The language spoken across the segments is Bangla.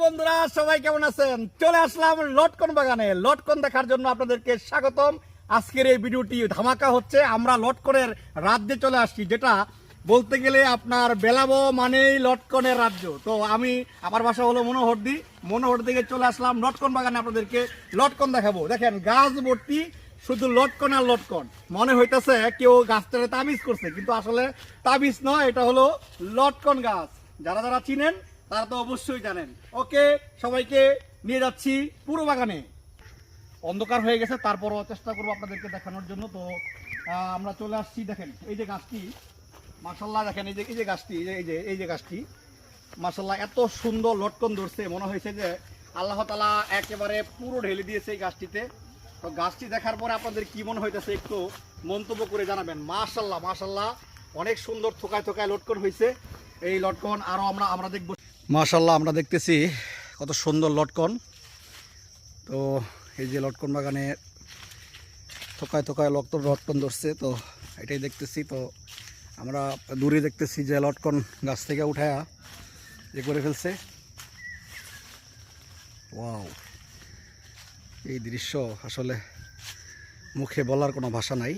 বন্ধুরা, সবাই কেমন আছেন? চলে আসলাম লটকন বাগানে। লটকন দেখার জন্য আপনাদেরকে স্বাগতম। আজকের এই ভিডিওটি ধামাকা হচ্ছে। আমরা লটকনের রাজ্যে চলে আসছি, যেটা বলতে গেলে আপনার বেলাবো মানেই লটকনের রাজ্য। তো আমার বাসা হলো মনোহরদি। মনোহর থেকে চলে আসলাম লটকন বাগানে, আপনাদেরকে লটকন দেখাবো। দেখেন গাছ ভর্তি শুধু লটকন আর লটকন। মনে হইতেছে কেউ গাছটারে তাবিজ করছে, কিন্তু আসলে তাবিজ নয়, এটা হলো লটকন গাছ। যারা যারা চিনেন তারা তো অবশ্যই জানেন। ওকে, সবাইকে নিয়ে যাচ্ছি পুরো বাগানে। অন্ধকার হয়ে গেছে, তারপরও চেষ্টা করবো আপনাদেরকে দেখানোর জন্য। তো আমরা চলে আসছি। দেখেন এই যে গাছটি, মাশাল্লাহ। দেখেন এই যে গাছটি, এই যে গাছটি মাশাল্লাহ এত সুন্দর লটকন ধরছে। মনে হয়েছে যে আল্লাহ তাআলা একেবারে পুরো ঢেলে দিয়েছে এই গাছটিতে। তো গাছটি দেখার পরে আপনাদের কি মনে হইতেছে একটু মন্তব্য করে জানাবেন। মাশাল্লাহ মাশাল্লাহ, অনেক সুন্দর থোকায় থোকায় লটকন হয়েছে। এই লটকন আরো আমরা দেখবো। মাশাল্লাহ, আমরা দেখতেছি কত সুন্দর লটকন। তো এই যে লটকন বাগানে থোকায় থোকায় লটকন ধরছে, তো এটাই দেখতেছি। তো আমরা দূরে দেখতেছি যে লটকন গাছ থেকে উঠায়া যে করে ফেলছে। ওয়াও, এই দৃশ্য আসলে মুখে বলার কোনো ভাষা নাই।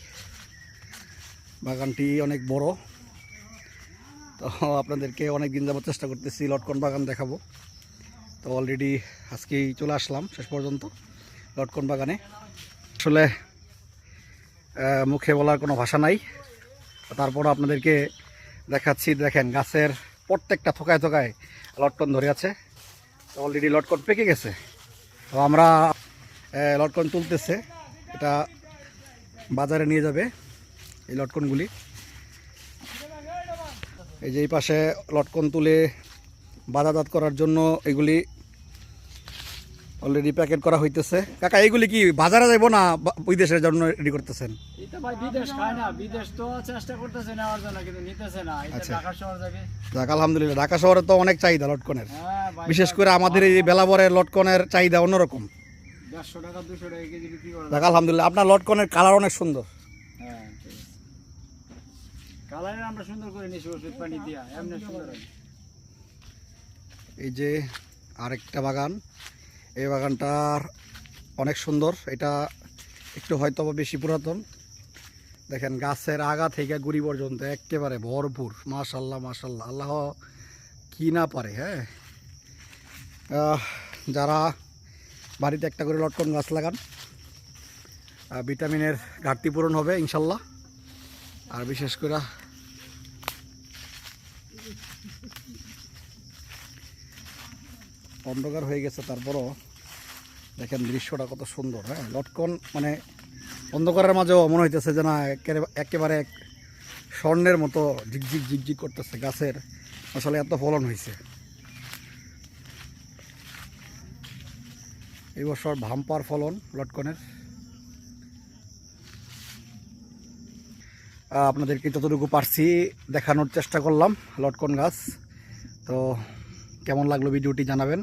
বাগানটি অনেক বড়। তো আপনাদেরকে অনেক দিন যাবত চেষ্টা করতেছি লটকন বাগান দেখাবো। তো অলরেডি আজকেই চলে আসলাম শেষ পর্যন্ত লটকন বাগানে। আসলে মুখে বলার কোনো ভাষা নাই, তারপর আপনাদেরকে দেখাচ্ছি। দেখেন গাছের প্রত্যেকটা থোকায় থোকায় লটকন ধরে আছে। তো অলরেডি লটকন পেকে গেছে। তো আমরা লটকন তুলতেছে, এটা বাজারে নিয়ে যাবে এই লটকনগুলি। এই যে এই পাশে লটকন তুলে বাজারজাত করার জন্য এগুলি অলরেডি প্যাকেট করা হইতেছে। কাকা, এইগুলি কি বাজারে যাইব না বিদেশের জন্য রেডি করতেছেন? এটা ভাই বিদেশ খায় না, বিদেশ তো চেষ্টা করতেছে নেওয়ার জন্য, কিন্তু নিতেছে না। এটা ঢাকা শহর যাবে। যাক আলহামদুলিল্লাহ, ঢাকা শহরে তো অনেক চাহিদা লটকনের। বিশেষ করে আমাদের এই বেলাবরের লটকনের চাহিদা অন্যরকম। 150 টাকা 200 টাকা কেজি বিক্রি করে। যাক আলহামদুলিল্লাহ, আপনার লটকনের কালার অনেক সুন্দর। হ্যাঁ, কালারে আমরা সুন্দর করে নিছি ওষুধ পানি দিয়া, এমনি সুন্দর। এই যে আরেকটা বাগান, এই বাগানটার অনেক সুন্দর। এটা একটু হয়তো বেশি পুরাতন। দেখেন গাছের আগা থেকে গুড়ি পর্যন্ত একেবারে ভরপুর। মাশাল্লাহ মাশাল্লাহ, আল্লাহ কি না পারে। হ্যাঁ, যারা বাড়িতে একটা করে লটকন গাছ লাগান, ভিটামিনের ঘাটতি পূরণ হবে ইনশাল্লাহ। আর বিশেষ করে অন্ধকার হয়ে গেছে, তারপরও দেখেন দৃশ্যটা কত সুন্দর। হ্যাঁ, লটকন মানে অন্ধকারের মাঝেও মনে হইতেছে যে না একেবারে স্বর্ণের মতো ঝিকঝিক ঝিকঝিক করতেছে। গাছের আসলে এত ফলন হয়েছে। এই বছর ভাম্পার ফলন লটকনের। আপনাদেরকে যতটুকু পারছি দেখানোর চেষ্টা করলাম লটকন গাছ। তো কেমন লাগলো ভিডিওটি জানাবেন।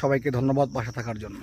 সবাইকে ধন্যবাদ পাশে থাকার জন্য।